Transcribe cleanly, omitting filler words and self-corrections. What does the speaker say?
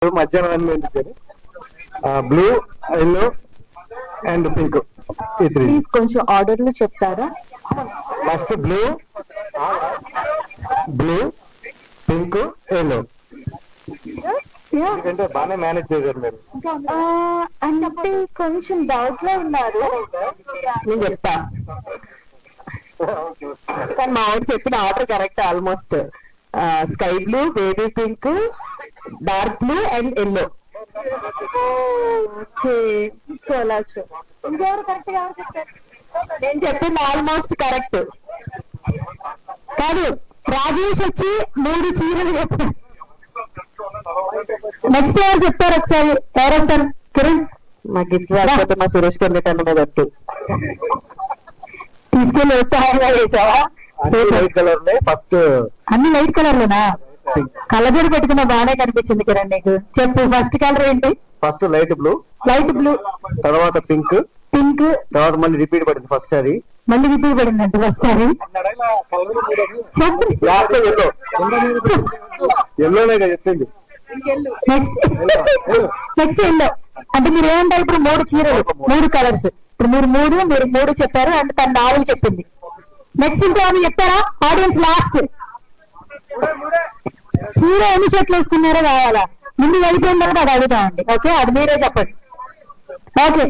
ఉంటుంది మధ్యాహ్నం ఎందుకని. Blue, yellow and pink. ఈ త్రీ. ప్లీజ్ కొంచెం ఆర్డర్ లో చెప్తారా? First blue, pink, yellow. ఎందుకంటే బాగానే మేనేజ్ చేశారు మీరు. అంటే కొంచెం డౌట్ లో ఉన్నారు, నేను చెప్తా. కానీ మా వాడు చెప్పిన order correct almost. Sky blue, baby pink, dark blue and yellow. Okay, so అలా ఇంకెవరు కరెక్ట్ గా చెప్పారు? నేను చెప్పింది ఆల్మోస్ట్ కరెక్ట్ కాదు. రాజేష్ వచ్చి 3 చీరలు చెప్పారు. నెక్స్ట్ ఎవరు చెప్తారు ఒకసారి? ఎవరు వస్తారు? కిరణ్. మా గిఫ్ట్ రాకపోతే మా సురేష్ కొన్నిటన్న మీద తీసుకెళ్ళి ఉత్సాహంగా వేసావా? Light colour first. అన్ని లైట్ కలర్ లోనా? కళ్ళజోడు పెట్టుకున్న బాగానే కనిపించింది కిరణ్ నీకు. చెప్పు ఫస్ట్ కలర్ ఏంటి? ఫస్ట్ లైట్ బ్లూ, తర్వాత పింక్, తర్వాత మళ్ళీ రిపీట్ పడింది ఫస్ట్ సారి. మళ్ళీ రిపీట్ పడిందంటే ఫస్ట్ సారి. చెప్పు. ఎల్లోనే చెప్పింది. Next yellow. అంటే మీరు ఏమంటారు ఇప్పుడు? 3 చీరలు, 3 కలర్స్. ఇప్పుడు మీరు 3 చెప్పారు అంటే తను 4 చెప్పింది. నెక్స్ట్ ఇంకో అని చెప్తారా? Audience last. హీరో ఎన్ని షర్ట్లు వేసుకున్నారో కావాలా? ముందు అయిపోయిన తర్వాత అది అడుగుతామండి. ఓకే, అది మీరే చెప్పండి. ఓకే.